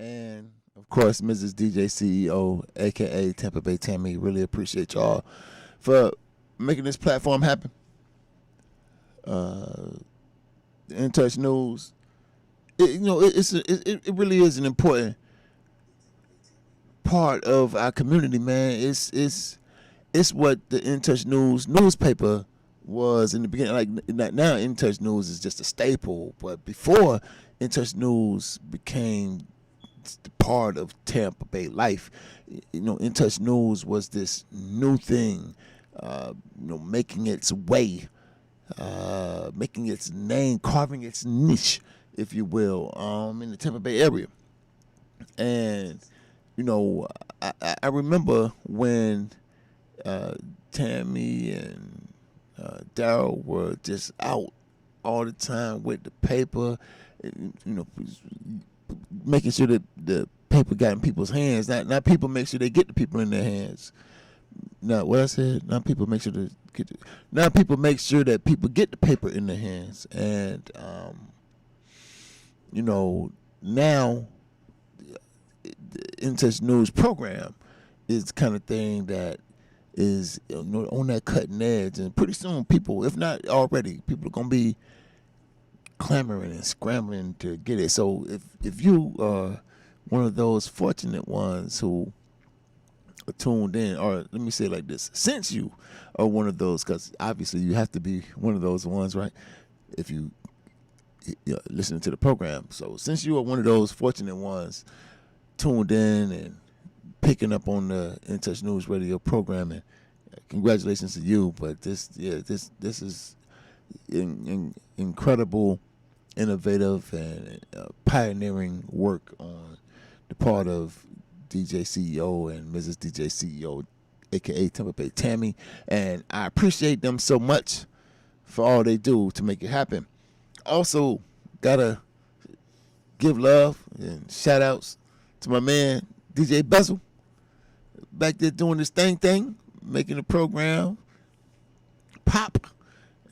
and of course, Mrs. DJ CEO, aka Tampa Bay Tammy. Really appreciate y'all for making this platform happen. Uh, In Touch News, it really is an important part of our community, man. It's what the In Touch News newspaper was in the beginning. Like now, In Touch News is just a staple, but before In Touch News became part of Tampa Bay life, In Touch News was this new thing, making its way, making its name, carving its niche, if you will, in the Tampa Bay area. And you know, I remember when uh, Tammy and Daryl were just out all the time with the paper, you know, making sure that the paper got in people's hands. Not people make sure they get the people in their hands. Not what I said. Not people make sure to get. Not people make sure that people get the paper in their hands. And now the In Touch News program is the kind of thing that is on that cutting edge, and pretty soon people, if not already, people are gonna be clamoring and scrambling to get it. So if you are one of those fortunate ones who are tuned in, or let me say it like this, since you are one of those, because obviously you have to be one of those ones, right? If you listening to the program, so since you are one of those fortunate ones tuned in and picking up on the In Touch News radio programming, congratulations to you. But this is incredible, innovative, and pioneering work on the part of DJ CEO and Mrs. DJ CEO, aka Tampa Bay Tammy, and I appreciate them so much for all they do to make it happen. Also, gotta give love and shout outs to my man DJ Bezel, back there doing this thing, making the program pop,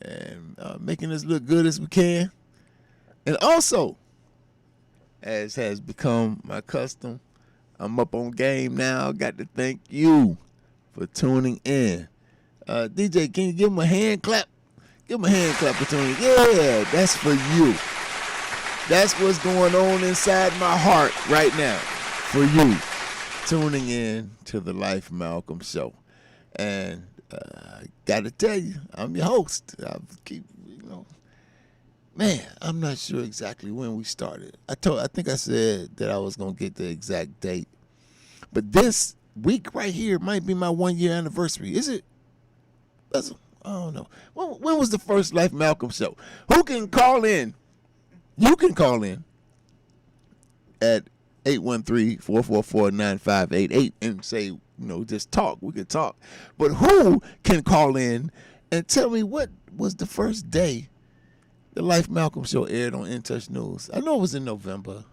and making us look good as we can. And also, as has become my custom, I'm up on game now. Got to thank you for tuning in. DJ, can you give him a hand clap? Give him a hand clap for tuning in. Yeah, that's for you. That's what's going on inside my heart right now for you, tuning in to the Life Malcolm Show. And gotta tell you, I'm your host. Man, I'm not sure exactly when we started. I think I said that I was gonna get the exact date, but this week right here might be my 1 year anniversary. Is it? I don't know. When was the first Life Malcolm Show? Who can call in? You can call in at 813-444-9588 and say, just talk. We could talk. But who can call in and tell me what was the first day the Life Malcolm Show aired on In Touch News? I know it was in November.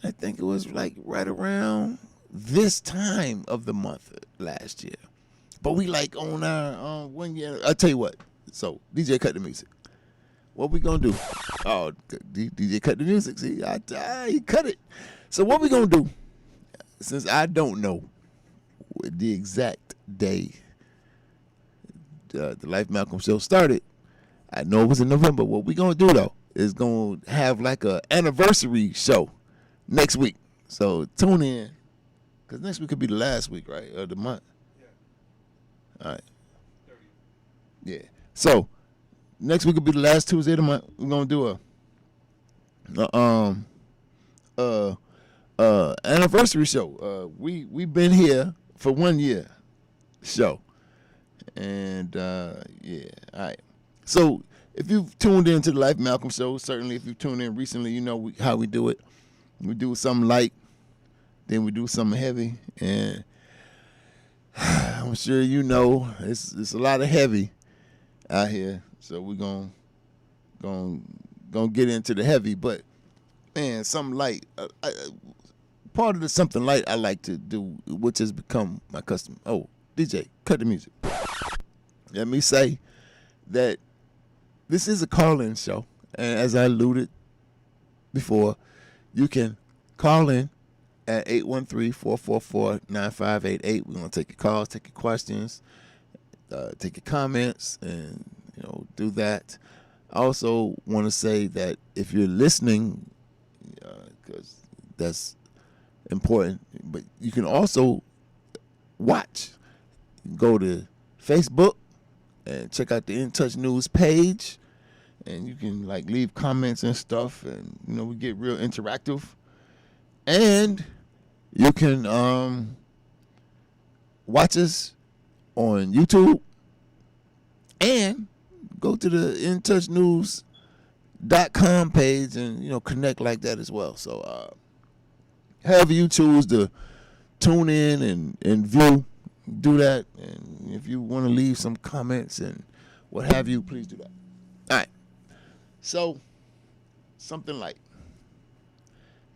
I think it was like right around this time of the month last year. But we like on our 1 year. I'll tell you what. So, DJ, cut the music. What we gonna do? Oh, DJ cut the music. See, he cut it. So what we gonna do? Since I don't know the exact day the Life Malcolm Show started, I know it was in November. What we gonna do though is gonna have like a anniversary show next week. So tune in, cause next week could be the last week, right, of the month. Yeah. All right. 30. Yeah. So next week will be the last Tuesday of the month. We're gonna do a anniversary show. We've been here for 1 year show, and yeah, all right. So if you've tuned into the Life Malcolm Show, certainly if you've tuned in recently, you know how we do it. We do something light, then we do something heavy, and I'm sure you know it's a lot of heavy out here. So we're gonna get into the heavy, but man, something light. Part of the something light I like to do, which has become my custom. Oh, DJ, cut the music. Let me say that this is a call-in show, and as I alluded before, you can call in at 813-444-9588. We're going to take your calls, take your questions, take your comments, and do that. I also want to say that if you're listening, because that's important, but you can also watch. Go to Facebook and check out the In Touch News page, and you can leave comments and stuff, and we get real interactive. And you can watch us on YouTube and go to the intouchnews.com page and connect like that as well. So however you choose to tune in and view, do that. And if you want to leave some comments and what have you, please do that. All right. So something like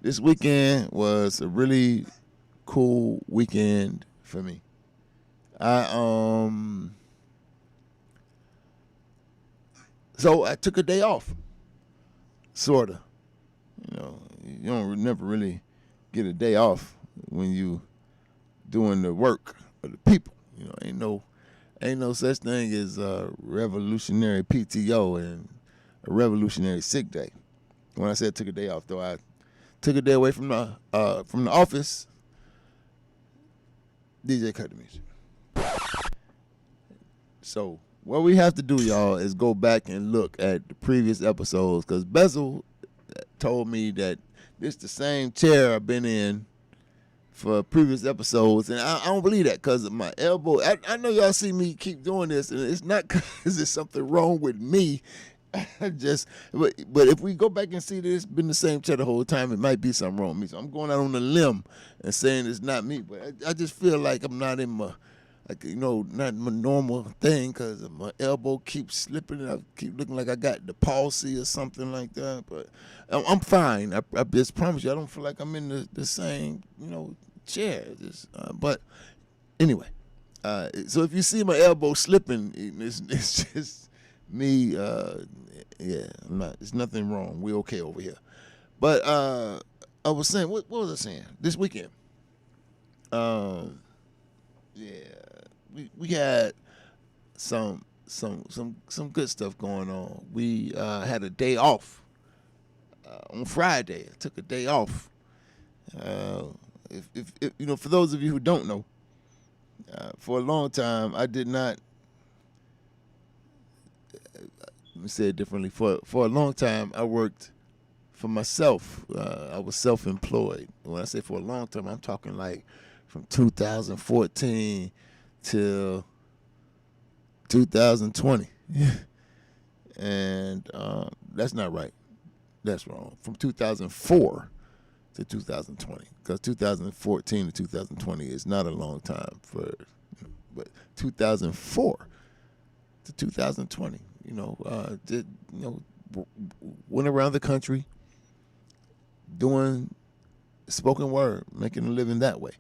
this weekend was a really cool weekend for me. So I took a day off, sorta. You don't never really get a day off when you doing the work of the people. Ain't no such thing as a revolutionary PTO and a revolutionary sick day. When I said took a day off, though, I took a day away from the office. DJ cut the music. So what we have to do, y'all, is go back and look at the previous episodes, because Bezel told me that this the same chair I've been in for previous episodes, and I don't believe that because of my elbow. I know y'all see me keep doing this, and it's not because there's something wrong with me. But if we go back and see that it's been the same chair the whole time, it might be something wrong with me. So I'm going out on a limb and saying it's not me. But I just feel like I'm not in my, not my normal thing, because my elbow keeps slipping and I keep looking like I got the palsy or something like that. But I'm fine. I just promise you, I don't feel like I'm in the same, chair. But anyway, so if you see my elbow slipping, it's just me. I'm not. There's nothing wrong. We're okay over here. But I was saying, what was I saying? This weekend, we had some good stuff going on. We had a day off on Friday. I took a day off. If for those of you who don't know, for a long time I did not. Let me say it differently. For a long time, I worked for myself. I was self-employed. When I say for a long time, I'm talking like from 2014 till 2020. And that's not right. That's wrong. From 2004 to 2020, because 2014 to 2020 is not a long time but 2004 to 2020. Went around the country doing spoken word, making a living that way.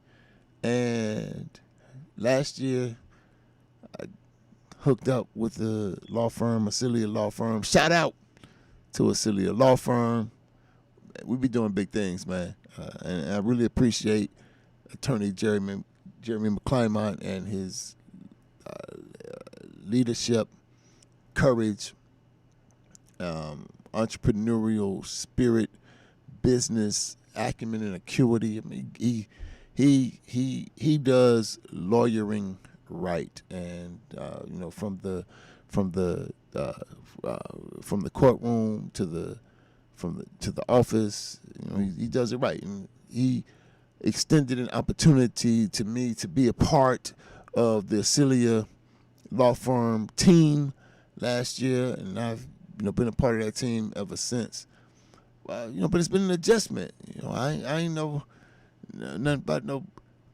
And last year, I hooked up with the law firm, Acelia Law Firm. Shout out to Acelia Law Firm. We be doing big things, man. And I really appreciate Attorney Jeremy McClymont and his leadership, courage, entrepreneurial spirit, business acumen, and acuity. I mean, he does lawyering right, and from the courtroom to the office, he does it right, and he extended an opportunity to me to be a part of the Acelia Law Firm team last year, and I've been a part of that team ever since. But it's been an adjustment. I ain't know nothing about no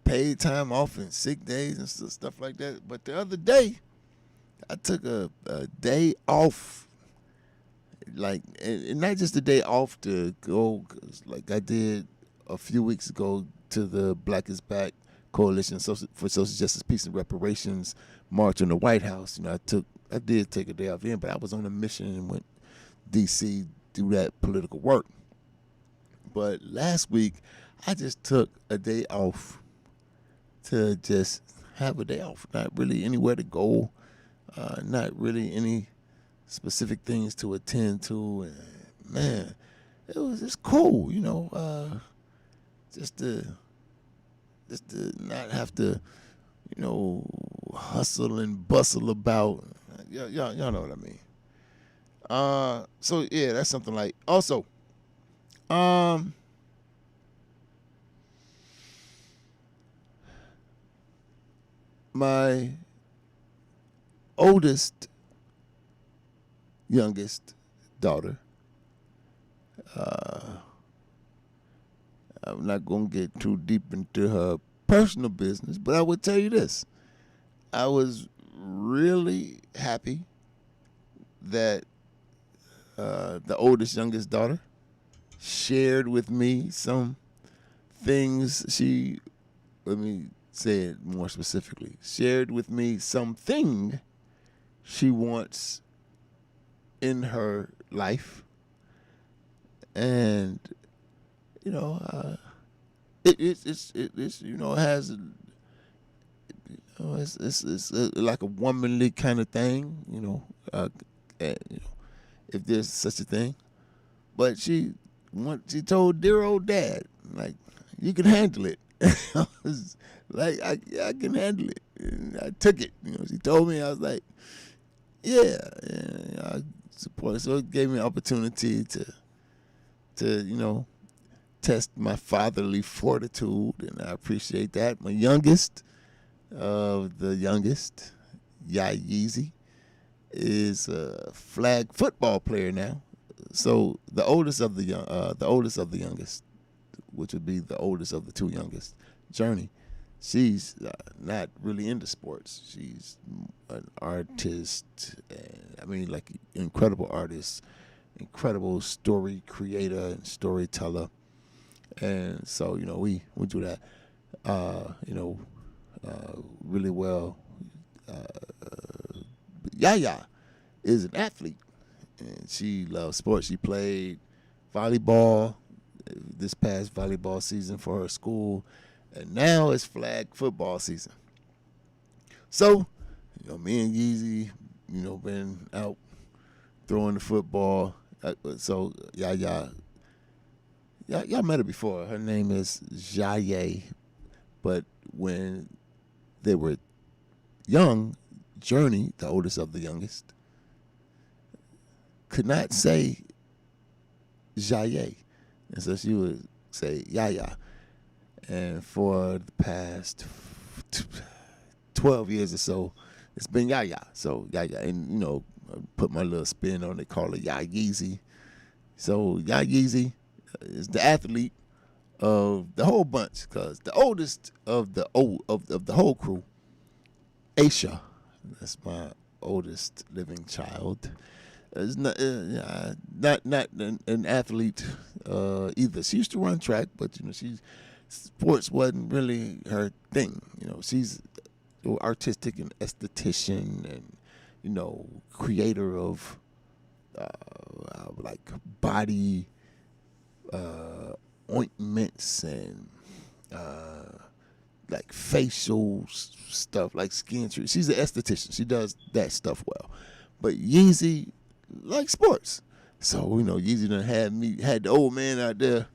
paid time off and sick days and stuff like that. But the other day, I took a day off, and not just a day off to go, like I did a few weeks ago to the Black is Back Coalition for Social Justice, Peace, and Reparations march in the White House. I did take a day off then, but I was on a mission and went D.C. do that political work. But last week, I just took a day off to just have a day off. Not really anywhere to go. Not really any specific things to attend to. And man, it was just cool, just to not have to, hustle and bustle about. Y'all know what I mean. So yeah, that's something like. Also, my youngest daughter. I'm not going to get too deep into her personal business, but I would tell you this. I was really happy that the youngest daughter shared with me some things let me say it more specifically, shared with me something she wants in her life. And it's like a womanly kind of thing, if there's such a thing. But she told dear old dad, like, you can handle it. I was like, I can handle it. And I took it. She told me, I was like, yeah, I support it. So it gave me an opportunity to test my fatherly fortitude, and I appreciate that. My youngest of the youngest, Yeezy, is a flag football player now. So the oldest of the youngest, which would be the oldest of the two youngest, Journey, she's not really into sports. She's an artist, and like incredible artist, incredible story creator and storyteller. And so, we do that, really well. Yaya is an athlete, and she loves sports. She played volleyball this past volleyball season for her school, and now it's flag football season. So, me and Yeezy, been out throwing the football. So, Yaya, y'all met her before. Her name is Jaye, but when they were young, Journey, the oldest of the youngest, could not say Jaye, and so she would say Yaya. And for the past 12 years or so, it's been Yaya. So Yaya, and I put my little spin on it, call it Yeezy. So Yeezy is the athlete of the whole bunch, because the oldest of the whole crew, Aisha, that's my oldest living child, is not an athlete either. She used to run track, but sports wasn't really her thing. She's artistic and esthetician, and creator of like body ointments and like facial stuff, like skin treatment. She's an esthetician. She does that stuff well. But Yeezy likes sports. So, Yeezy done had the old man out there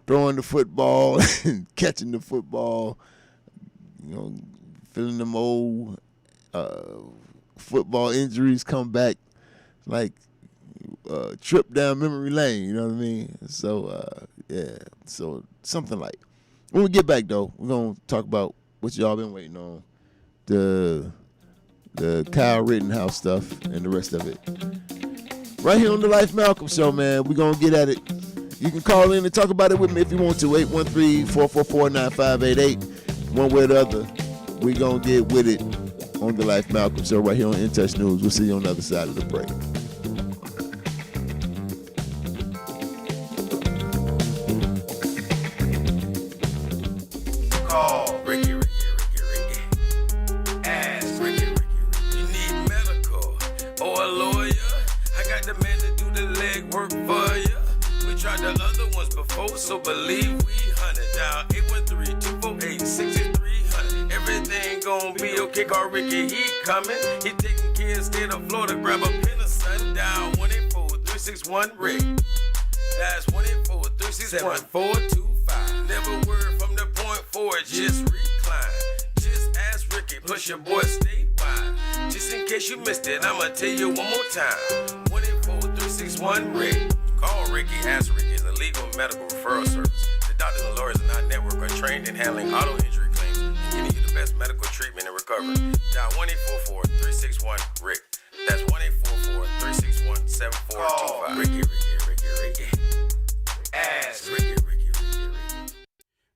throwing the football and catching the football, feeling them old football injuries come back like trip down memory lane, you know what I mean? So, yeah, so something like. When we get back, though, we're going to talk about what y'all been waiting on, the Kyle Rittenhouse stuff and the rest of it. Right here on the Life Malcolm Show, man. We're going to get at it. You can call in and talk about it with me if you want to, 813-444-9588. One way or the other, we're going to get with it on the Life Malcolm Show right here on In Touch News. We'll see you on the other side of the break. tried the other ones before, so believe we hunted. Down 813-248-6300. Everything gon' be okay, call Ricky, he coming. He taking kids state of Florida, grab a pen or something. Down 184-361-RICK. That's 184-361-425. Never word from the point forward, just recline. Just ask Ricky, plus your boy statewide. Just in case you missed it, I'ma tell you one more time. 184-361-RICK. Call Ricky, ask Ricky. It's a legal medical referral service. The doctors and lawyers in our network are trained in handling auto injury claims and giving you the best medical treatment and recovery. Dial 1-844-361-RICK. That's 1-844-361-7425. Ricky. Ask Ricky.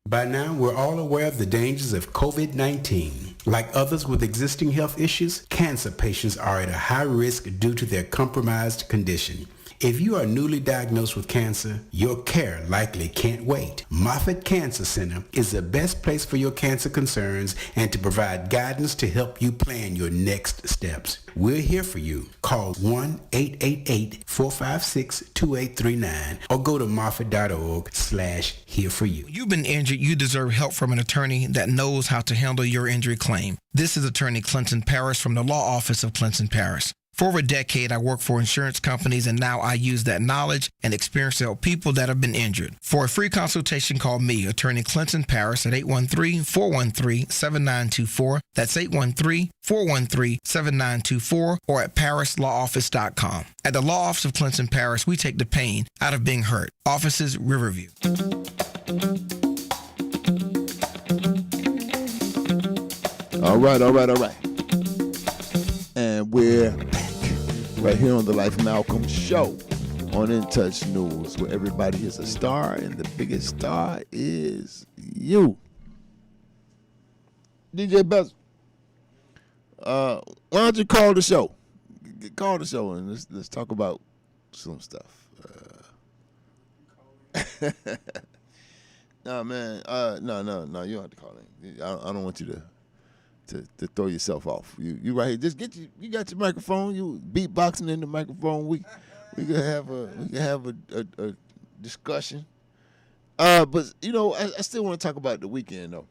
By now, we're all aware of the dangers of COVID-19. Like others with existing health issues, cancer patients are at a high risk due to their compromised condition. If you are newly diagnosed with cancer, your care likely can't wait. Moffitt Cancer Center is the best place for your cancer concerns and to provide guidance to help you plan your next steps. We're here for you. Call 1-888-456-2839 or go to moffitt.org/here for you. You've been injured. You deserve help from an attorney that knows how to handle your injury claim. This is Attorney Clinton Paris from the Law Office of Clinton Paris. For over a decade, I worked for insurance companies, and now I use that knowledge and experience to help people that have been injured. For a free consultation, call me, Attorney Clinton Paris, at 813-413-7924. That's 813-413-7924, or at parislawoffice.com. At the Law Office of Clinton Paris, we take the pain out of being hurt. Offices, Riverview. All right. And we're back right here on the Life of Malcolm show on In Touch News, where everybody is a star and the biggest star is you. DJ Buzz, why don't you call the show? Call the show and let's talk about some stuff. No, man. No. You don't have to call in. I don't want you to throw yourself off. You right here. Just you got your microphone. You beatboxing in the microphone. We can have a discussion. But you know, I still want to talk about the weekend though.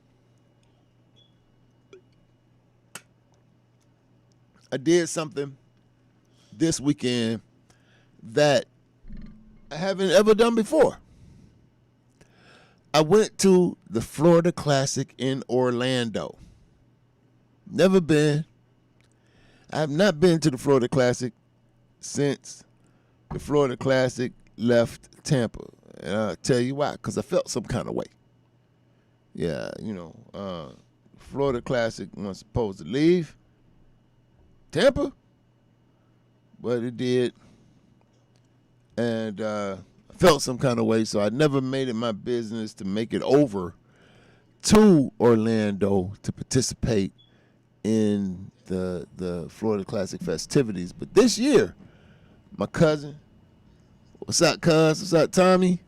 I did something this weekend that I haven't ever done before. I went to the Florida Classic in Orlando. Never been. I have not been to the Florida Classic since the Florida Classic left Tampa. And I'll tell you why, because I felt some kind of way. Yeah, Florida Classic was supposed to leave Tampa, but it did. And I felt some kind of way, so I never made it my business to make it over to Orlando to participate in the Florida Classic festivities. But this year, my cousin, what's up, cuz? What's up, Tommy?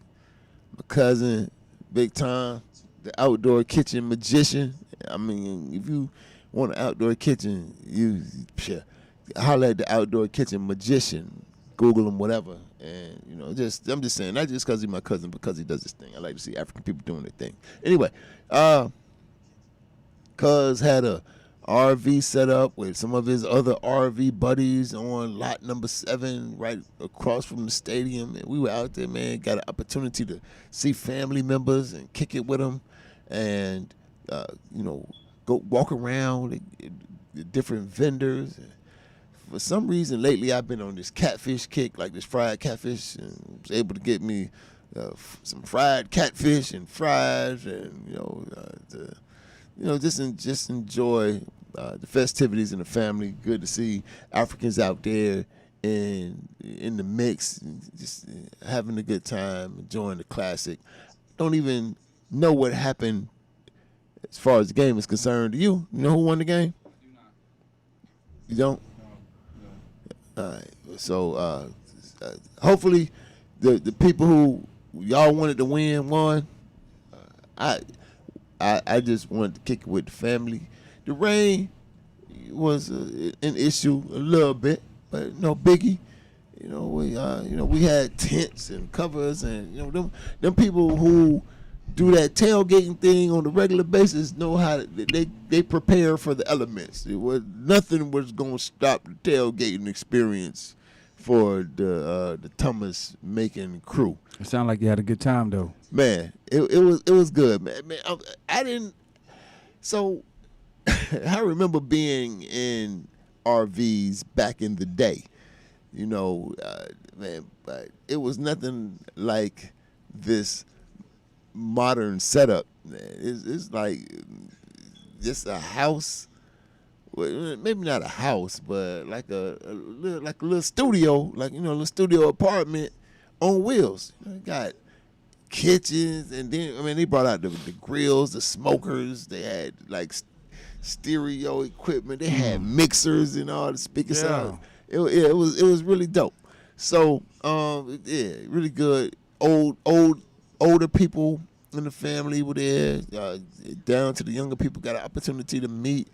My cousin, Big Tom, the outdoor kitchen magician. I mean, if you want an outdoor kitchen, you holler at the outdoor kitchen magician. Google him, whatever. And, I'm just saying, not just because he's my cousin, because he does this thing. I like to see African people doing their thing. Anyway, cuz had a RV set up with some of his other RV buddies on lot number 7 right across from the stadium. And we were out there, man, got an opportunity to see family members and kick it with them and, go walk around the different vendors. And for some reason lately I've been on this catfish kick, like this fried catfish, and was able to get me some fried catfish and fries and, just enjoy the festivities in the family. Good to see Africans out there in the mix, just having a good time, enjoying the classic. Don't even know what happened as far as the game is concerned. Do you? You know who won the game? I do not. You don't? No. All right. So hopefully the people who y'all wanted to win won. I just wanted to kick it with the family. The rain was an issue a little bit, but no biggie. We had tents and covers, and them people who do that tailgating thing on a regular basis know how they prepare for the elements. Nothing was gonna stop the tailgating experience for the Thomas Macon crew. It sounded like you had a good time though. Man, it was good, man. I didn't. So I remember being in RVs back in the day. Man, but it was nothing like this modern setup. Man. It's like just a house, well, maybe not a house, but like a little studio, like a little studio apartment on wheels. Got kitchens, and then they brought out the grills, the smokers. They had like stereo equipment. They had mixers and all the speaker sound. It was really dope. So really good. Older people in the family were there, down to the younger people. Got an opportunity to meet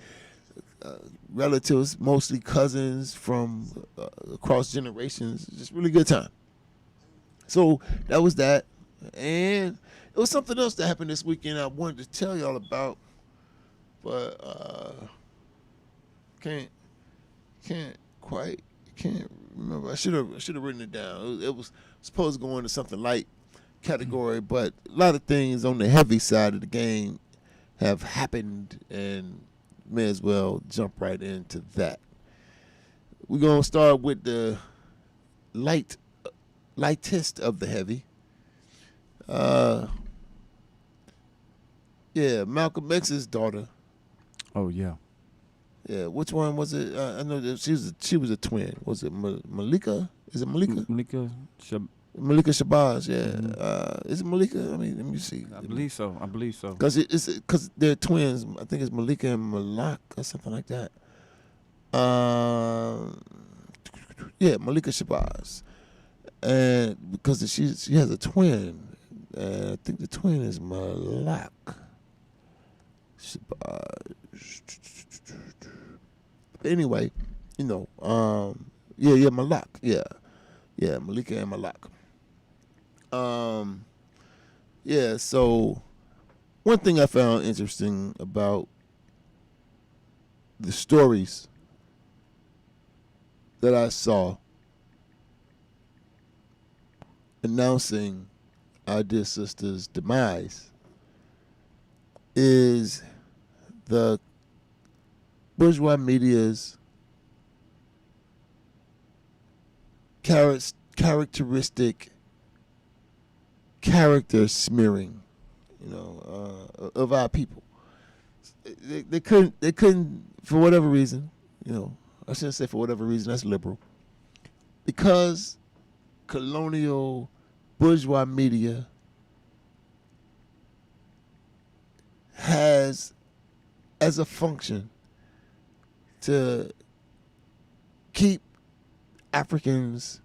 relatives, mostly cousins from across generations. Just really good time. So that was that, and it was something else that happened this weekend I wanted to tell y'all about, but can't remember. I should have written it down. It was supposed to go into something light category, but a lot of things on the heavy side of the game have happened, and may as well jump right into that. We're gonna start with the lightest of the heavy. Malcolm X's daughter. Oh yeah. Yeah, which one was it? I know that she was a twin. Was it Malika? Is it Malika? Malika Shabazz, yeah. Mm-hmm. Is it Malika? I mean, let me see. I believe so. Because they're twins. I think it's Malika and Malak or something like that. Malika Shabazz, and because she has a twin, and I think the twin is Malak Shabazz. Anyway, Malak, Malika and Malak. So one thing I found interesting about the stories that I saw announcing our dear sister's demise is the bourgeois media's characteristic character smearing, of our people. They couldn't for whatever reason, I shouldn't say for whatever reason, that's liberal. Because colonial bourgeois media has as a function to keep Africans,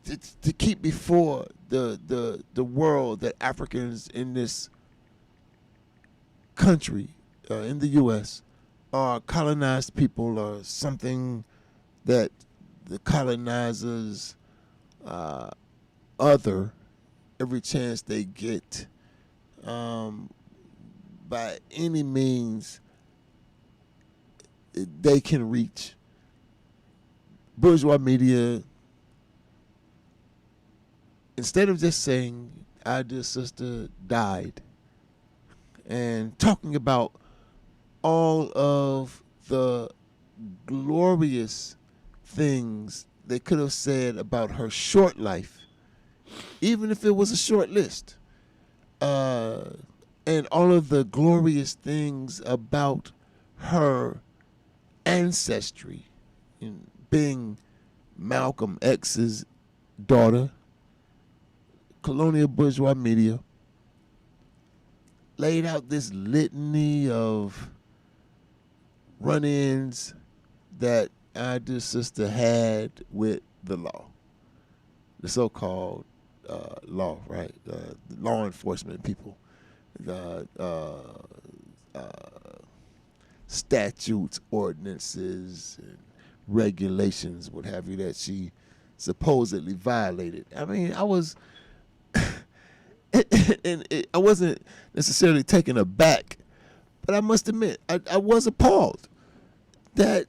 to keep before the world that Africans in this country, in the U.S., are colonized people, or something that the colonizers other every chance they get, by any means they can reach. Bourgeois media, instead of just saying our dear sister died and talking about all of the glorious things they could have said about her short life, even if it was a short list, and all of the glorious things about her ancestry, being Malcolm X's daughter, colonial bourgeois media laid out this litany of run-ins that our dear sister had with the law, the so-called law, right? Law enforcement people, statutes, ordinances, and regulations, what have you, that she supposedly violated. I mean, I was, I wasn't necessarily taken aback, but I must admit, I was appalled that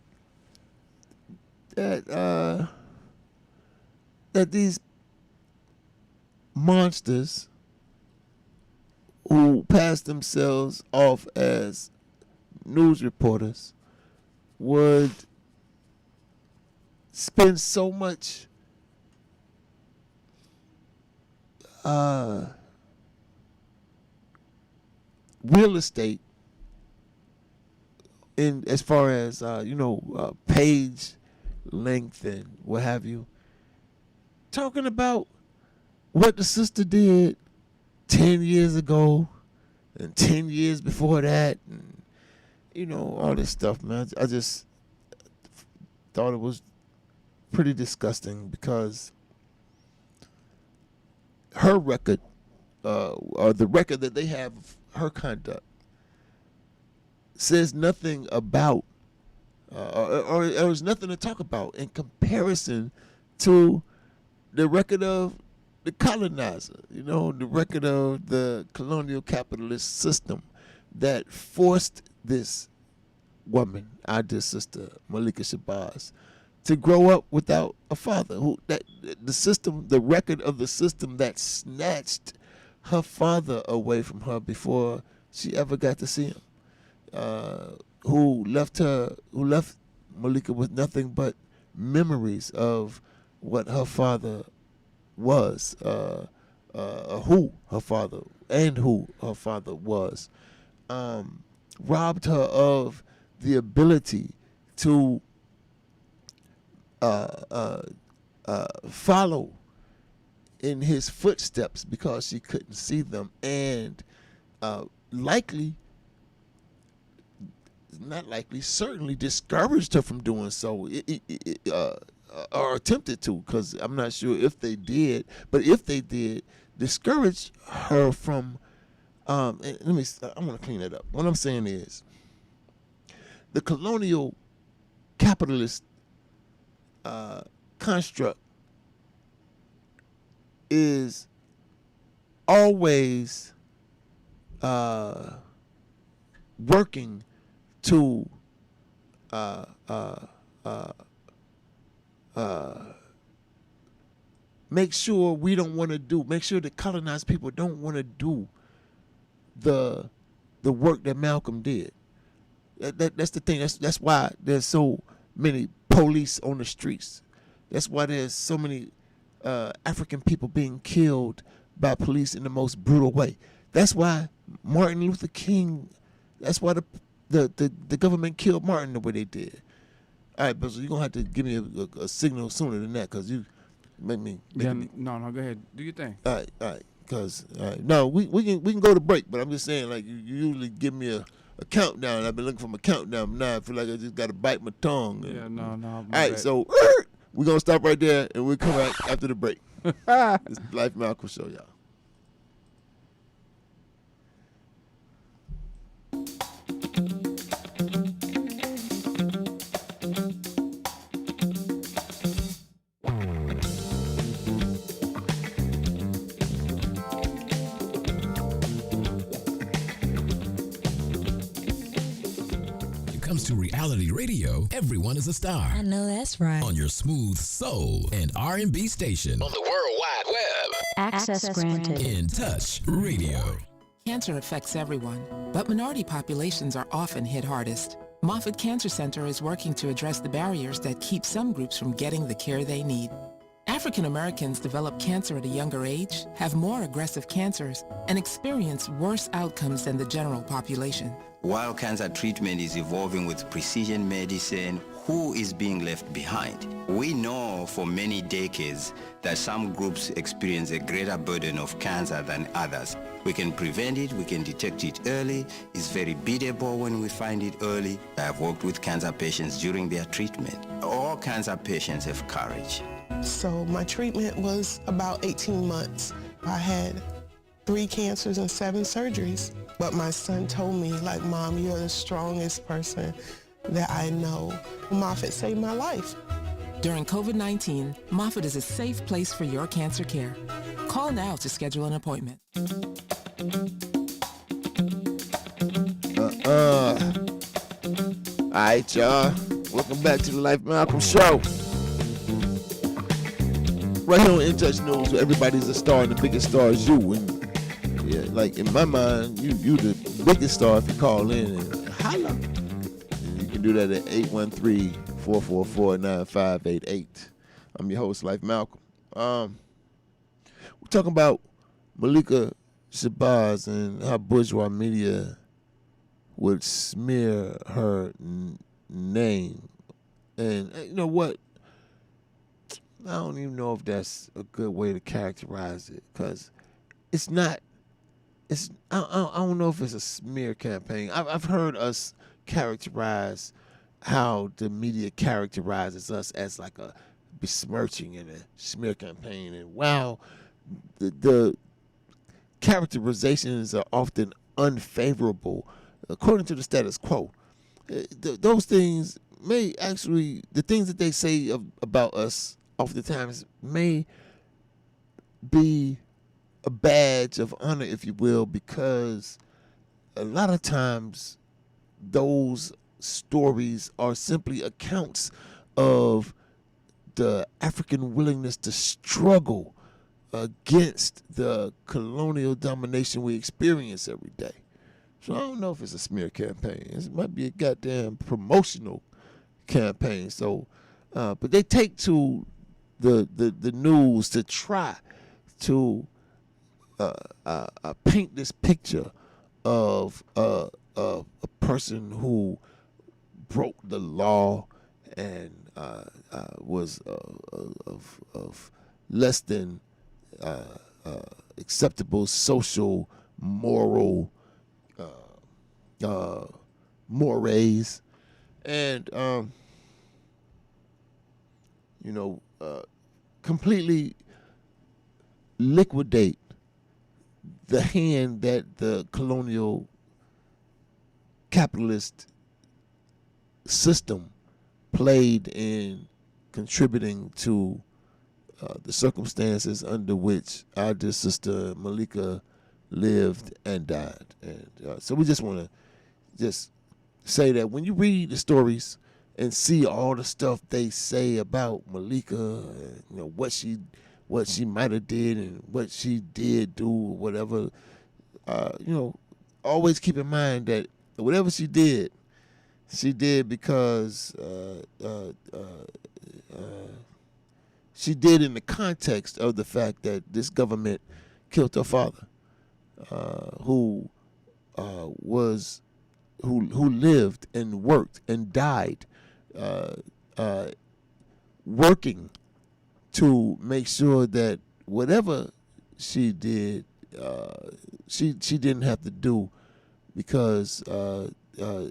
these monsters who pass themselves off as news reporters would spend so much real estate in as far as page length and what have you, talking about what the sister did 10 years ago and 10 years before that, and all this stuff, man. I just thought it was pretty disgusting because her record, or the record that they have of her conduct, says nothing about, or there's nothing to talk about in comparison to the record of the colonizer, the record of the colonial capitalist system that forced this woman, our dear sister Malika Shabazz, to grow up without a father. The record of the system that snatched her father away from her before she ever got to see him, who left Malika with nothing but memories of what her father was, who her father was, robbed her of the ability to follow in his footsteps because she couldn't see them, and certainly discouraged her from doing so, or attempted to, because I'm not sure if they did, but if they did, discouraged her from, I want to clean that up. What I'm saying is, the colonial capitalist construct is always working to make sure the colonized people don't want to do the work that Malcolm did. That's the thing. That's why there's so many police on the streets. That's why there's so many African people being killed by police in the most brutal way. That's why Martin Luther King. That's why the government killed Martin the way they did. All right, but so you're gonna have to give me a signal sooner than that, because you make me. No, go ahead. Do your thing. All right. Because no, we can go to break, but I'm just saying, like, you usually give me a countdown. I've been looking for my countdown. Now I feel like I just got to bite my tongue. Yeah, no. All right, so we're gonna stop right there, and we'll come back after the break. It's Life Malcolm Show, y'all. Comes to reality radio, everyone is a star. I know that's right. On your smooth soul and R&B station. On the World Wide Web. Access granted. In Touch Radio. Cancer affects everyone, but minority populations are often hit hardest. Moffitt Cancer Center is working to address the barriers that keep some groups from getting the care they need. African Americans develop cancer at a younger age, have more aggressive cancers, and experience worse outcomes than the general population. While cancer treatment is evolving with precision medicine, who is being left behind? We know for many decades that some groups experience a greater burden of cancer than others. We can prevent it, we can detect it early. It's very beatable when we find it early. I have worked with cancer patients during their treatment. All cancer patients have courage. So my treatment was about 18 months. I had 3 cancers and 7 surgeries. But my son told me, like, Mom, you're the strongest person that I know. Moffitt saved my life. During COVID-19, Moffitt is a safe place for your cancer care. Call now to schedule an appointment. All right, y'all. Welcome back to the Life Malcolm Show. Right here on In Touch News, where everybody's a star and the biggest star is you. And yeah, like in my mind, you the biggest star if you call in and holla. And you can do that at 813-444-9588. I'm your host, Life Malcolm. We're talking about Malika Shabazz and how bourgeois media would smear her name. And you know what? I don't even know if that's a good way to characterize it, because it's not. I don't know if it's a smear campaign. I've heard us characterize how the media characterizes us as like a besmirching and a smear campaign, and wow, the characterizations are often unfavorable according to the status quo. Those things may actually, the things that they say about us oftentimes may be a badge of honor, if you will, because a lot of times those stories are simply accounts of the African willingness to struggle against the colonial domination we experience every day. So I don't know if it's a smear campaign. It might be a goddamn promotional campaign. So, but they take to the news to try to paint this picture of a person who broke the law and was of less than acceptable social moral mores, and completely liquidate the hand that the colonial capitalist system played in contributing to the circumstances under which our dear sister Malika lived and died. And so we just want to just say that when you read the stories and see all the stuff they say about Malika, what she might have did and what she did do, or whatever, always keep in mind that whatever she did because she did in the context of the fact that this government killed her father, who lived and worked and died working to make sure that whatever she did, she didn't have to do, because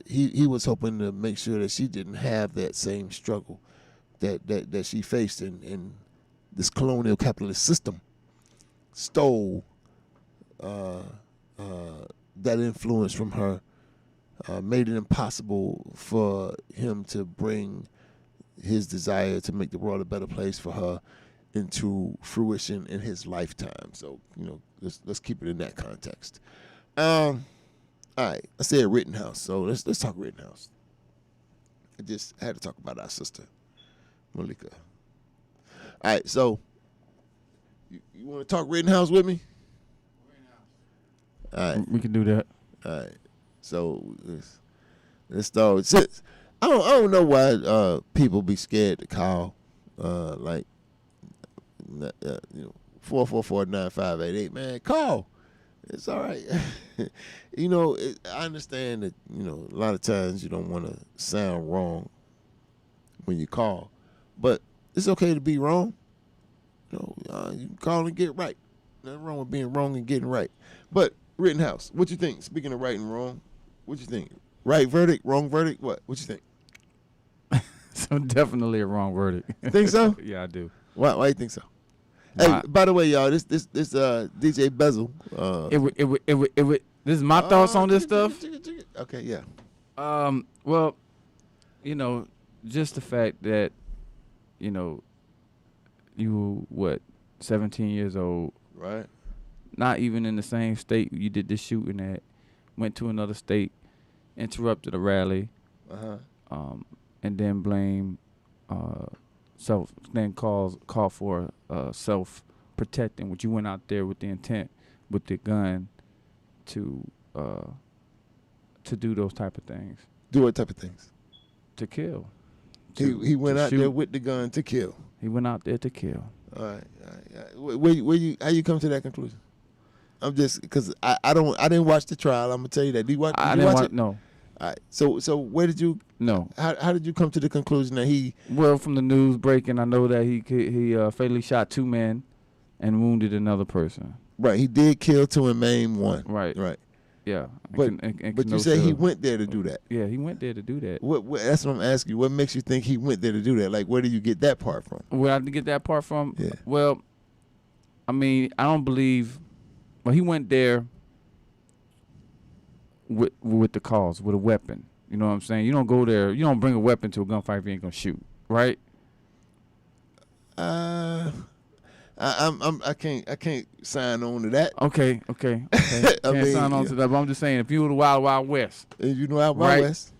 he was hoping to make sure that she didn't have that same struggle that she faced in this colonial capitalist system. Stole that influence from her, made it impossible for him to bring his desire to make the world a better place for her into fruition in his lifetime. So, let's keep it in that context. All right, I said Rittenhouse, so let's talk Rittenhouse. I just had to talk about our sister, Malika. All right, so you want to talk Rittenhouse with me? All right, we can do that. All right, so let's start with, since I don't know why people be scared to call 444-9588. Man, call. It's all right. I understand that, a lot of times you don't want to sound wrong when you call, but it's okay to be wrong. You can call and get right. Nothing wrong with being wrong and getting right. But Rittenhouse, what you think? Speaking of right and wrong, what you think? Right verdict, wrong verdict? What you think? So definitely a wrong verdict. Think so? Yeah, I do. Why you think so? Hey, by the way, y'all, this DJ Bezel. This is my thoughts on this stuff. Okay, yeah. Well, just the fact that, you 17 years old, right? Not even in the same state you did this shooting at, went to another state, interrupted a rally, and then blame call for self-protecting, which you went out there with the intent, with the gun, to do those type of things. Do what type of things? To kill. He went out shoot. there with the gun to kill. He went out there to kill. All right. How you come to that conclusion? I'm just because I didn't watch the trial. I'm gonna tell you that. Did you watch? I didn't watch it. No. All right. So where did you? No. How did you come to the conclusion that he? Well, from the news breaking, I know that he fatally shot 2 men, and wounded another person. Right. He did kill 2 and maim 1. Right. Right. Yeah. But you say he went there to do that. Yeah, he went there to do that. What that's what I'm asking you. What makes you think he went there to do that? Like, where do you get that part from? Where I did get that part from? Yeah. Well, I mean, I don't believe. Well, he went there with the cause, with a weapon. You know what I'm saying? You don't go there. You don't bring a weapon to a gunfight if you ain't gonna shoot, right? I can't sign on to that. Okay. Can't sign on to that. But I'm just saying, if you were the Wild Wild West, you know Wild right? West,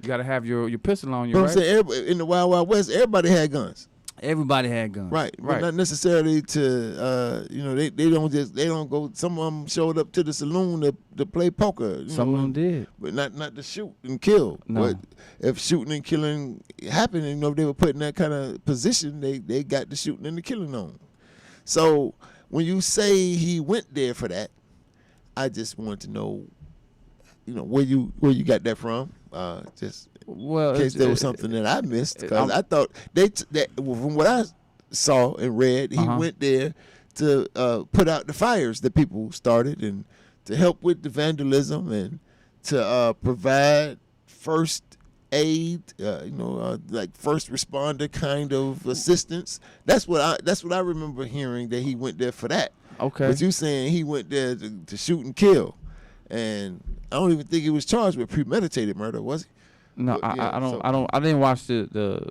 you gotta have your pistol on you, but right? I'm saying in the Wild Wild West, everybody had guns. Everybody had guns, right? But not necessarily to they don't go. Some of them showed up to the saloon to play poker. Some of them did, but not to shoot and kill. No. But if shooting and killing happened, if they were put in that kind of position, they got the shooting and the killing on. So when you say he went there for that, I just want to know, where you got that from. Just in case there was something that I missed, because I thought that from what I saw and read, he went there to put out the fires that people started and to help with the vandalism and to provide first aid, like first responder kind of assistance. That's what I remember hearing, that he went there for that. Okay. But you saying he went there to shoot and kill, and I don't even think he was charged with premeditated murder, was he? No, But, I didn't watch the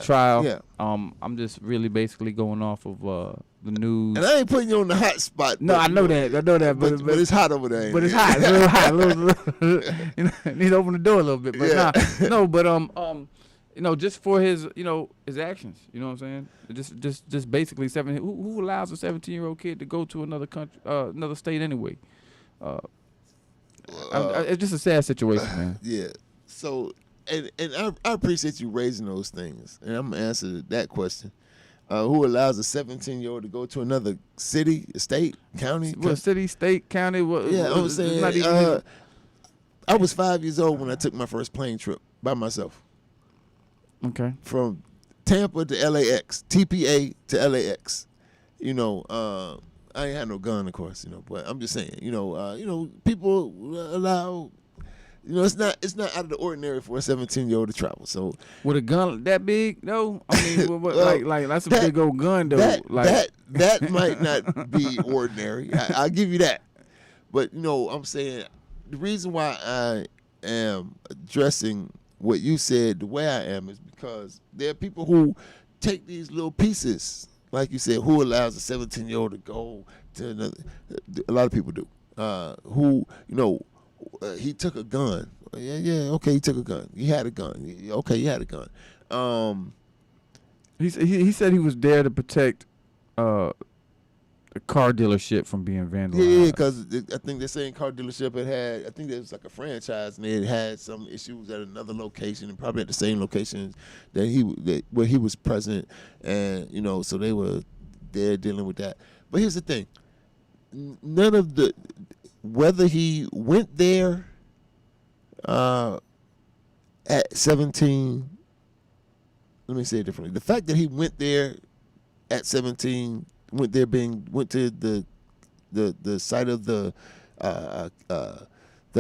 trial. Yeah. I'm just really basically going off of the news. And I ain't putting you on the hot spot. No, I know that. But it's hot over there. But it's hot. It's real hot. Need to open the door a little bit. But just for his actions. You know what I'm saying? Just basically who allows a 17-year-old kid to go to another country, another state anyway? It's just a sad situation, man. Yeah. So, and I appreciate you raising those things, and I'm gonna answer that question. Who allows a 17-year-old to go to another city, state, county? What city, state, county? I'm saying. I was 5 years old when I took my first plane trip by myself. Okay. From Tampa to LAX, TPA to LAX. I ain't had no gun, of course. But I'm just saying. People allow. It's not out of the ordinary for a 17-year-old to travel. So with a gun that big, though, I mean, like that's a big old gun, though. That might not be ordinary. I'll give you that. But I'm saying the reason why I am addressing what you said the way I am is because there are people who take these little pieces, like you said, who allows a 17-year-old to go to another. A lot of people do. He took a gun. Okay, he took a gun. He had a gun. Okay, he had a gun. He said he was there to protect the car dealership from being vandalized. Yeah, because I think they're saying car dealership I think there was like a franchise, and it had some issues at another location, and probably at the same location where he was present, and so they were there dealing with that. But here's the thing: none of whether he went there at 17, let me say it differently. The fact that he went there at 17, went to the site of the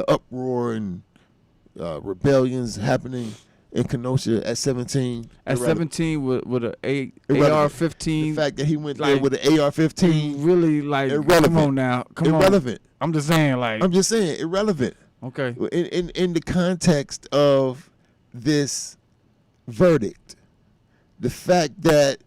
uproar and rebellions happening, in Kenosha at 17. At 17 with an Irrelevant. AR-15. The fact that he went there with an AR-15. Really, like, irrelevant. come on now. Come irrelevant. on. I'm just saying, like. I'm just saying, irrelevant. Okay. In the context of this verdict, the fact that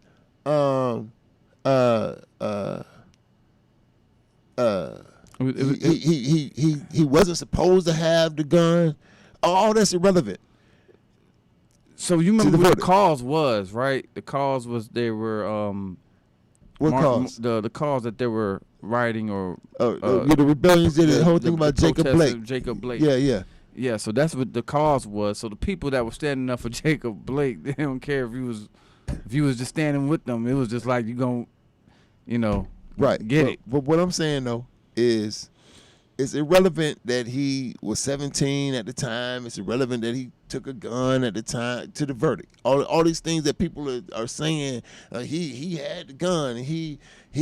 he wasn't supposed to have the gun, all that's irrelevant. So you remember what the cause was, right? The cause was they were what cause? The cause that they were rioting or the rebellions did the whole thing about Jacob Blake. Jacob Blake. Yeah. So that's what the cause was. So the people that were standing up for Jacob Blake, they don't care if you was just standing with them. It was just like you gonna, get it. But what I'm saying though is, it's irrelevant that he was 17 at the time. It's irrelevant that he took a gun at the time to the verdict. All these things that people are saying, he had the gun. And he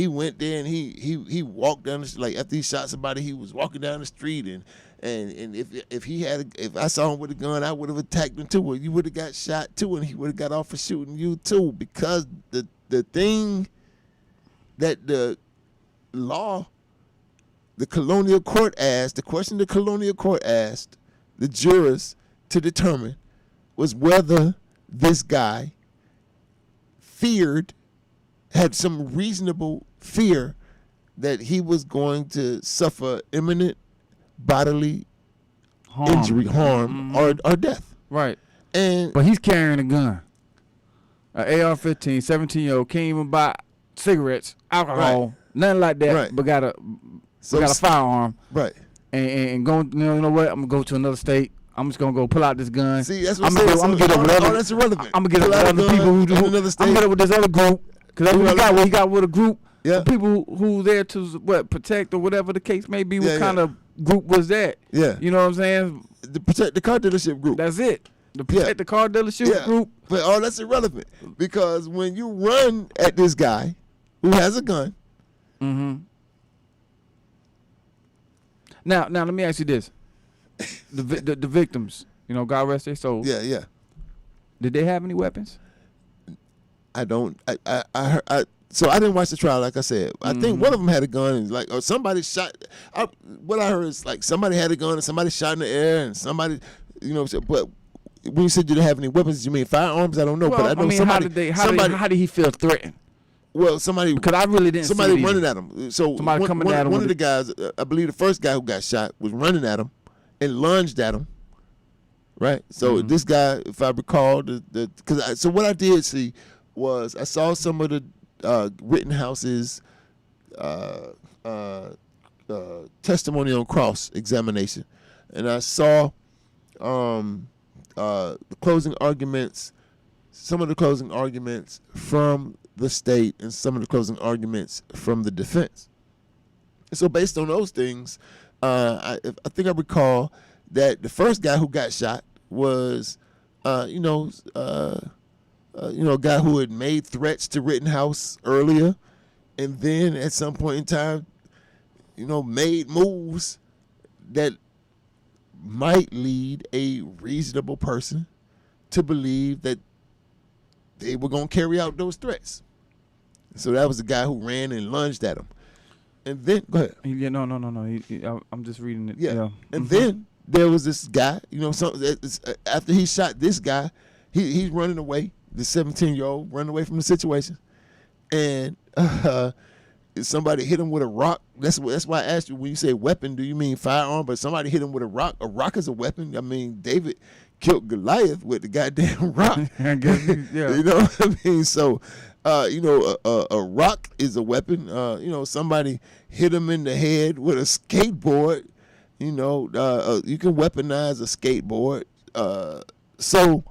went there and he walked down the, like after he shot somebody, he was walking down the street and if I saw him with a gun, I would have attacked him too. Well, you would have got shot too, and he would have got off for shooting you too, because the thing that the colonial court asked, the question the colonial court asked the jurors to determine was whether this guy had some reasonable fear that he was going to suffer imminent bodily injury, harm, or death. Right. But he's carrying a gun. An AR-15, 17-year-old, can't even buy cigarettes, alcohol, nothing like that, but got a firearm. Right. And going, you know what? I'm going to go to another state. I'm just going to go pull out this gun. See, that's what I'm saying. I'm going to get up with other. That's irrelevant. I'm going to get up with other people who do. I'm going to get up with this other group. Because that's what he got with a group. Yeah. People who there to protect or whatever the case may be. What kind of group was that? Yeah. You know what I'm saying? To protect the car dealership group. That's it. To protect the car dealership group. But all that's irrelevant, because when you run at this guy who has a gun. Mm-hmm. Now let me ask you this: the victims, God rest their souls. Yeah. Did they have any weapons? I don't. So I didn't watch the trial, like I said. I think one of them had a gun, and or somebody shot. What I heard is like somebody had a gun and somebody shot in the air, and somebody, But when you said you didn't have any weapons, you mean firearms? I don't know, Well, but I know somebody. How did he feel threatened? Well, somebody, because I really didn't. Somebody running at him. So somebody coming at him. One of the guys, I believe the first guy who got shot, was running at him and lunged at him. Right. So this guy, if I recall, so what I did see was I saw some of the Rittenhouse's testimony on cross examination, and I saw the closing arguments, some of the closing arguments from the state and some of the closing arguments from the defense. And so based on those things, I think I recall that the first guy who got shot was, a guy who had made threats to Rittenhouse earlier, and then at some point in time, made moves that might lead a reasonable person to believe that they were going to carry out those threats. So that was the guy who ran and lunged at him. And then, go ahead. Yeah, no. I'm just reading it. Yeah. And then there was this guy, after he shot this guy, he's running away, the 17-year-old running away from the situation. And somebody hit him with a rock. That's why I asked you, when you say weapon, do you mean firearm? But somebody hit him with a rock. A rock is a weapon. I mean, David killed Goliath with the goddamn rock. I guess, yeah. You know what I mean? So, a rock is a weapon. Somebody hit him in the head with a skateboard. You can weaponize a skateboard. So,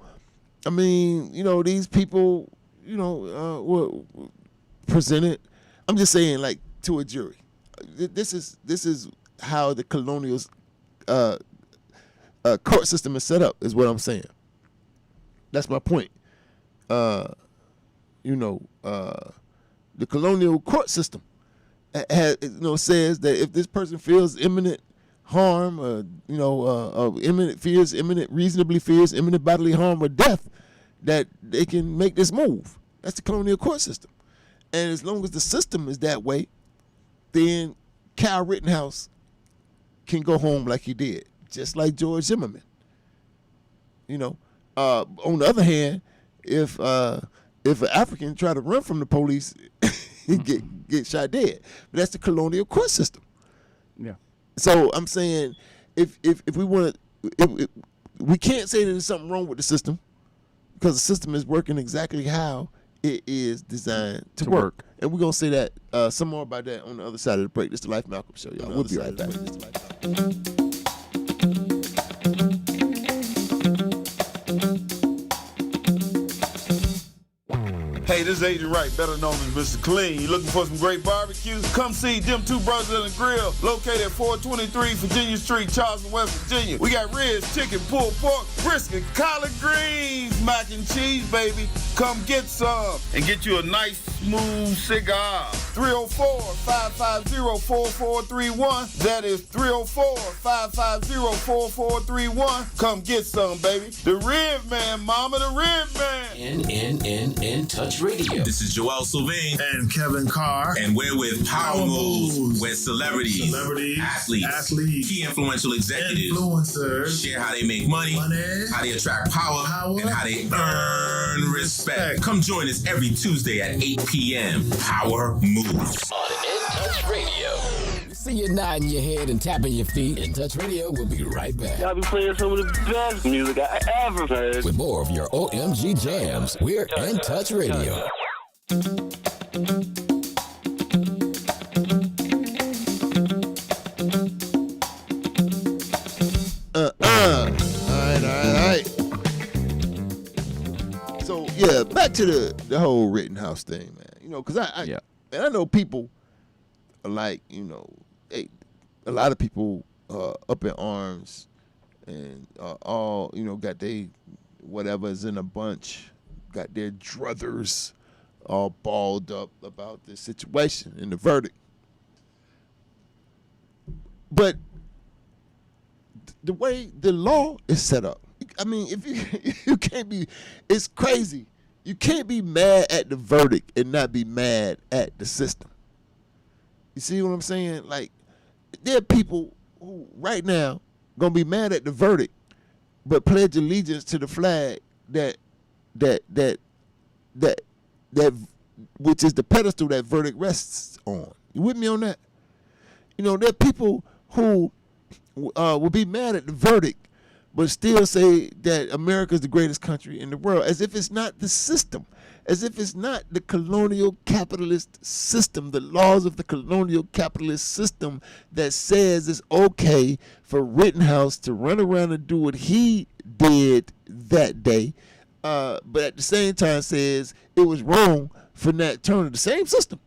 I mean, these people, were presented. I'm just saying, like, to a jury. This is how the colonial court system is set up, is what I'm saying. That's my point. The colonial court system says that if this person feels imminent harm, reasonably fears imminent bodily harm or death, that they can make this move. That's the colonial court system. And as long as the system is that way, then Kyle Rittenhouse can go home like he did, just like George Zimmerman. On the other hand, if an African try to run from the police, he get shot dead. But that's the colonial court system. Yeah. So I'm saying, if we want to, we can't say that there's something wrong with the system, because the system is working exactly how it is designed to work. And we're gonna say that some more about that on the other side of the break. This is the Life Malcolm Show, y'all. We'll be right back. Hey, this is Agent Wright, better known as Mr. Clean. You looking for some great barbecue? Come see them two brothers in the grill, located at 423 Virginia Street, Charleston, West Virginia. We got ribs, chicken, pulled pork, brisket, collard greens, mac and cheese, baby. Come get some and get you a nice, smooth cigar. 304-550-4431. That is 304-550-4431. Come get some, baby. The Rib Man, mama, the Rib Man. In Touch Radio. This is Joel Sylvain and Kevin Carr, and we're with Power Moves, where celebrities, athletes, key influential executives, influencers share how they make money, how they attract power, and how they earn respect. Come join us every Tuesday at 8 p.m. Power Moves on In Touch Radio. See you nodding your head and tapping your feet. In Touch Radio will be right back. Y'all be playing some of the best music I ever heard. With more of your OMG jams, we're In Touch Radio. All right. So yeah, back to the whole Rittenhouse thing, man. Because I know people are like, a lot of people up in arms and all, got they whatever's in a bunch, got their druthers all balled up about this situation and the verdict. But the way the law is set up, I mean, if you can't be, it's crazy. You can't be mad at the verdict and not be mad at the system. You see what I'm saying? Like, there are people who right now gonna be mad at the verdict, but pledge allegiance to the flag that which is the pedestal that verdict rests on. You with me on that? There are people who will be mad at the verdict, but still say that America is the greatest country in the world, as if it's not the system, as if it's not the colonial capitalist system, the laws of the colonial capitalist system that says it's okay for Rittenhouse to run around and do what he did that day, but at the same time says it was wrong for Nat Turner. The same system.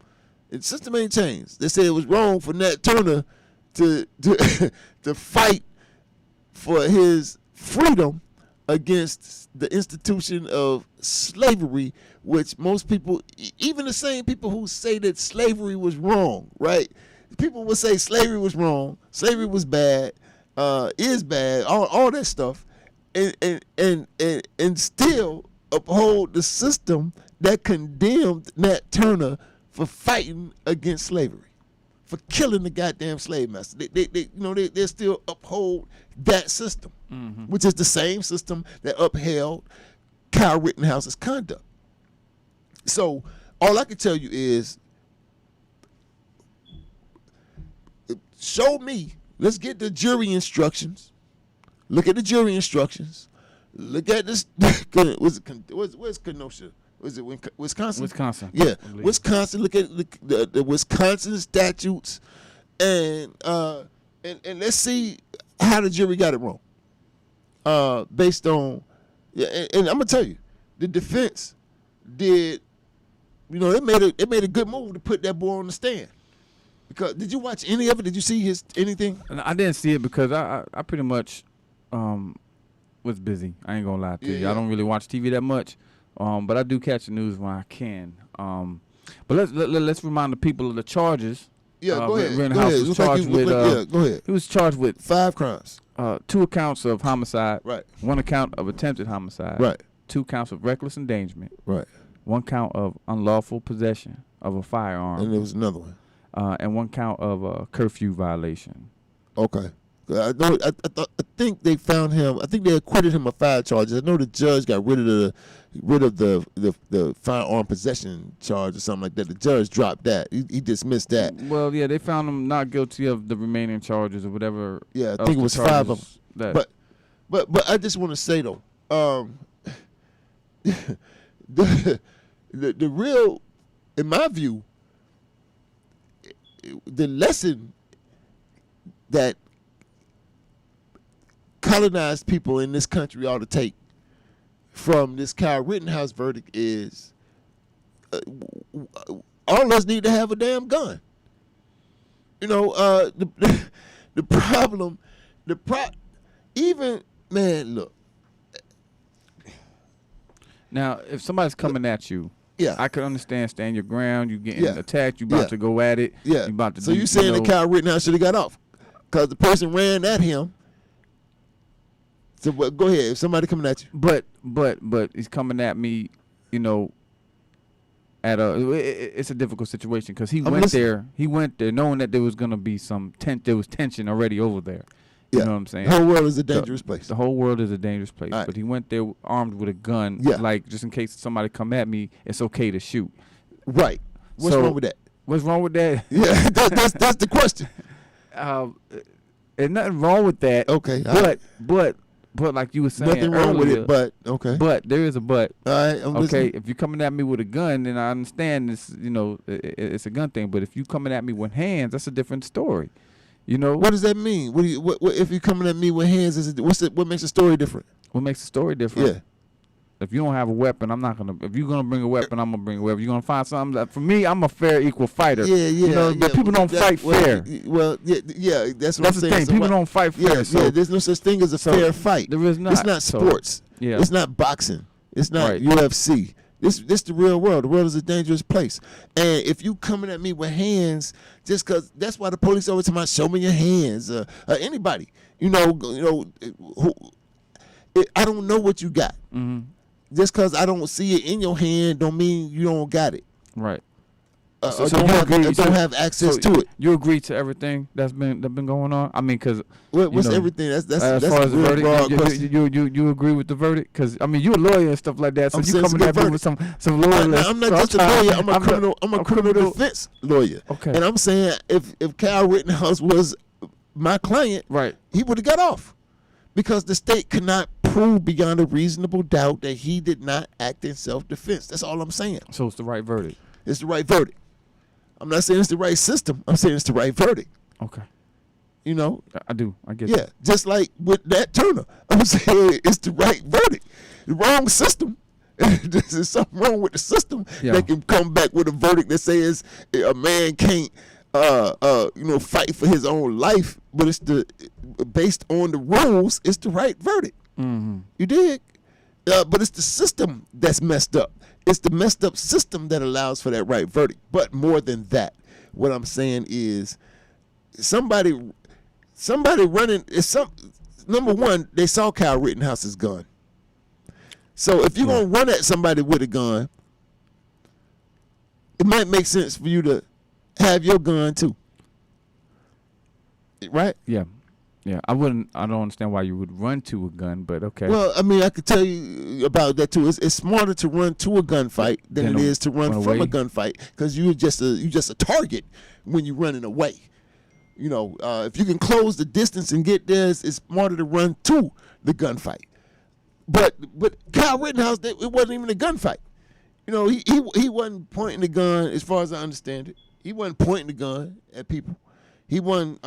The system ain't changed. They say it was wrong for Nat Turner to fight for his freedom against the institution of slavery, which most people, even the same people who say that slavery was wrong, right? People will say slavery was wrong, slavery was bad, is bad, all that stuff, and still uphold the system that condemned Nat Turner for fighting against slavery, for killing the goddamn slave master. They still uphold that system, which is the same system that upheld Kyle Rittenhouse's conduct. So all I can tell you is, show me. Let's get the jury instructions. Look at the jury instructions. Look at this. Where's Kenosha? Was it Wisconsin? Wisconsin. Yeah, Wisconsin. Look at the Wisconsin statutes, and let's see how the jury got it wrong. Based on, and I'm gonna tell you, the defense did. They made a good move to put that boy on the stand. Because did you watch any of it? Did you see anything? I didn't see it because I pretty much was busy. I ain't gonna lie to you. I don't really watch TV that much. But I do catch the news when I can. But let's remind the people of the charges Yeah, go ahead. Rittenhouse was charged with. Go ahead. He was charged with 5 crimes. 2 accounts of homicide. Right. 1 account of attempted homicide. Right. 2 counts of reckless endangerment. Right. 1 count of unlawful possession of a firearm. And there was another one. And 1 count of a curfew violation. Okay. I think they found him. I think they acquitted him of 5 charges. I know the judge got rid of the firearm possession charge or something like that. The judge dropped that. He dismissed that. Well, yeah, they found him not guilty of the remaining charges or whatever. Yeah, I think it was 5 of them. That. But I just want to say though, the real, in my view, the lesson that colonized people in this country ought to take from this Kyle Rittenhouse verdict is all of us need to have a damn gun. You know, the problem, even, man, look. Now, if somebody's coming at you, yeah, I could understand stand your ground. You getting Yeah. attacked. You about to go at it. Yeah. You about to So you saying that Kyle Rittenhouse should have got off because the person ran at him. So go ahead. If somebody coming at you, But he's coming at me, you know. It's a difficult situation because he went there. He went there knowing that there was gonna be there was tension already over there. You know what I'm saying? The whole world is a dangerous place. The whole world is a dangerous place. Right. But he went there armed with a gun, Yeah. like just in case somebody come at me, it's okay to shoot. Right. What's wrong with that? What's wrong with that? Yeah, that's the question. There's nothing wrong with that. Okay. But like you were saying Nothing wrong with earlier, it, but okay. But there is a but. All right, I'm okay, listening. if you're coming at me with a gun, then I understand this. You know, it's a gun thing. But if you coming at me with hands, that's a different story. You know, What does that mean? What if you're coming at me with hands? What makes the story different? what makes the story different? Yeah. If you don't have a weapon, I'm not gonna. If you're gonna bring a weapon, I'm gonna bring a weapon. You're gonna find something that, for me, I'm a fair, equal fighter. Yeah. You know, but people don't fight fair. Well, yeah, that's what That's I'm the saying. thing. So People don't fight fair. Yeah, so there's no such thing as a fair fight. There is not. It's not So, sports. yeah. It's not boxing. It's not Right. UFC. This the real world. The world is a dangerous place. And if you coming at me with hands, just because that's why the police always tell me, show me your hands. Anybody, I don't know what you got. Mm-hmm. Just because I don't see it in your hand, don't mean you don't got it. Right. Don't have access to it. You agree to everything that's been going on? I mean, because What's everything? That's as far a as the real broad verdict, question. you agree with the verdict? Because I mean, you're a lawyer and stuff like that, so I'm you saying it's a coming at good me with some lawyer. I'm not just a lawyer. I'm a criminal defense lawyer. Okay. And I'm saying if Kyle Rittenhouse was my client, right, he would have got off because the state could not prove beyond a reasonable doubt that he did not act in self-defense. That's all I'm saying. So it's the right verdict. It's the right verdict. I'm not saying it's the right system. I'm saying it's the right verdict. Okay. You know? I do. I get Yeah, just like with Nat Turner. I'm saying it's the right verdict. The wrong system. There's something wrong with the system that can come back with a verdict that says a man can't fight for his own life, but it's based on the rules, it's the right verdict. Mm-hmm. You dig? But it's the system that's messed up. It's the messed up system that allows for that right verdict. But more than that, what I'm saying is somebody running number one, they saw Kyle Rittenhouse's gun. So if you're gonna run at somebody with a gun, it might make sense for you to have your gun too. Right? Yeah. Yeah, I don't understand why you would run to a gun, but okay. Well, I mean, I could tell you about that too. It's smarter to run to a gunfight than it is to run from a gunfight because you're just a target when you're running away. You know, if you can close the distance and get there, it's smarter to run to the gunfight. But Kyle Rittenhouse, it wasn't even a gunfight. You know, he wasn't pointing the gun, as far as I understand it. He wasn't pointing the gun at people. He wasn't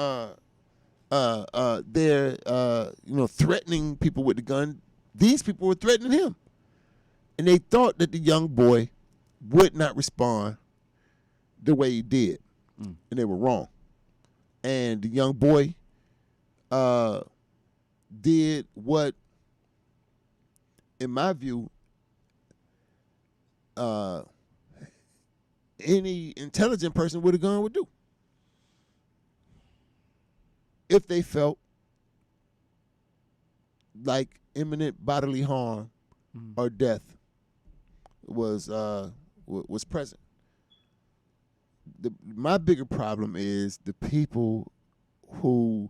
threatening people with the gun. These people were threatening him. And they thought that the young boy would not respond the way he did. And they were wrong. And the young boy did what, in my view, any intelligent person with a gun would do. if they felt like imminent bodily harm or death was present. My bigger problem is the people who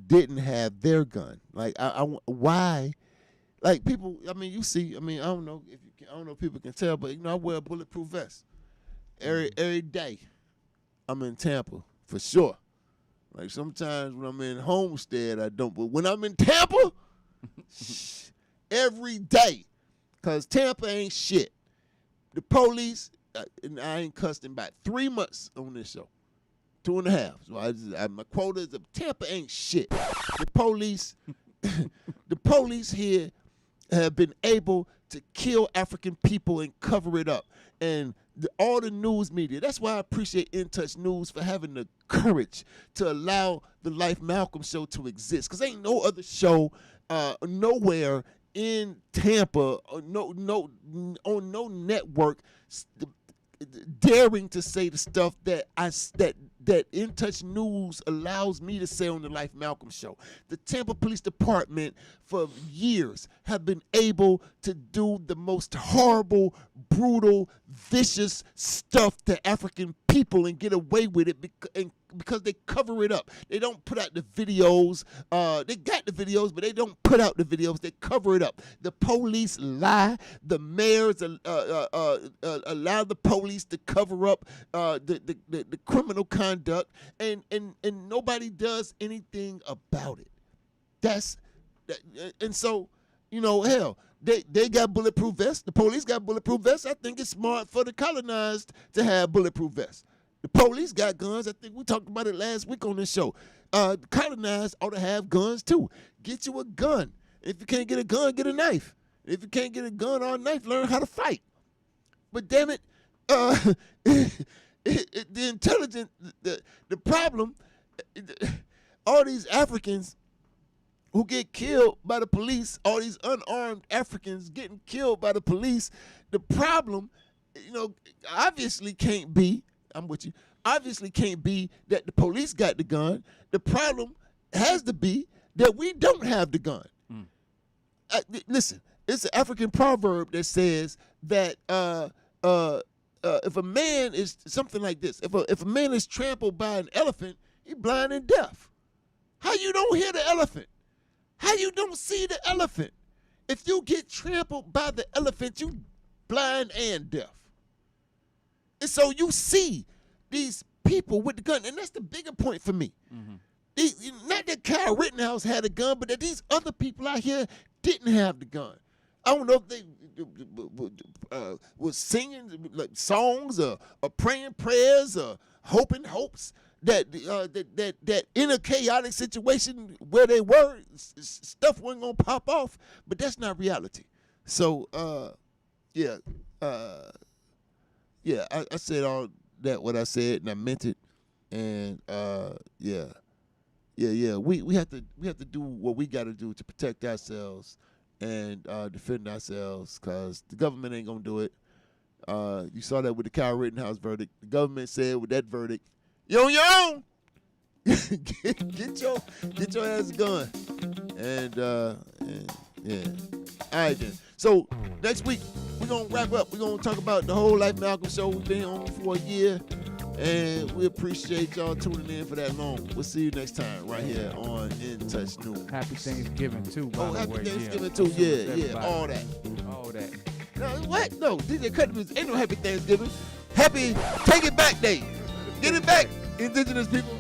didn't have their gun. Like, why? Like, people. I mean, you see. I mean, I don't know if you can, I don't know if people can tell, but I wear a bulletproof vest every day. I'm in Tampa for sure. Like, sometimes when I'm in Homestead, I don't. But when I'm in Tampa, every day, cause Tampa ain't shit. The police. And I ain't cussed in about 3 months on this show. 2.5. So my quota is Tampa ain't shit. The police here have been able to kill African people and cover it up. And all the news media, that's why I appreciate In Touch News for having the courage to allow the Life Malcolm show to exist. Because ain't no other show nowhere in Tampa, or on no network, daring to say the stuff that In Touch News allows me to say on the Life Malcolm show. The Tampa Police Department for years have been able to do the most horrible, brutal, vicious stuff to African people and get away with it because they cover it up. They don't put out the videos. They got the videos, but they don't put out the videos. They cover it up. The police lie. The mayors allow the police to cover up the criminal conduct, and nobody does anything about it. And so, hell, they got bulletproof vests. The police got bulletproof vests. I think it's smart for the colonized to have bulletproof vests. The police got guns. I think we talked about it last week on this show. Colonized ought to have guns too. Get you a gun. If you can't get a gun, get a knife. If you can't get a gun or a knife, learn how to fight. But damn it, the intelligent, the problem, all these Africans who get killed by the police, all these unarmed Africans getting killed by the police, the problem, obviously can't be, I'm with you, obviously can't be that the police got the gun. The problem has to be that we don't have the gun. Listen, it's an African proverb that says that if a man is something like this, if a man is trampled by an elephant, he's blind and deaf. How you don't hear the elephant? How you don't see the elephant? If you get trampled by the elephant, you blind and deaf. And so you see these people with the gun, and that's the bigger point for me. Not that Kyle Rittenhouse had a gun, but that these other people out here didn't have the gun. I don't know if they was singing like songs or praying prayers or hoping hopes that in a chaotic situation where they were, stuff wasn't gonna pop off. But that's not reality. So I said all that what I said, and I meant it. And we have to do what we got to do to protect ourselves and defend ourselves, because the government ain't gonna do it. You saw that with the Kyle Rittenhouse verdict. The government said with that verdict, you on your own. get your ass a gun. And yeah. All right then. So next week we're gonna wrap up. We're gonna talk about the whole Life Malcolm show. We've been on for a year, and we appreciate y'all tuning in for that long. We'll see you next time right here on In Touch News. Happy Thanksgiving too. By the way. Happy Thanksgiving too. Yeah, all that. No, what? No, DJ Cut Music ain't no Happy Thanksgiving. Happy Take It Back Day. Get it back, indigenous people.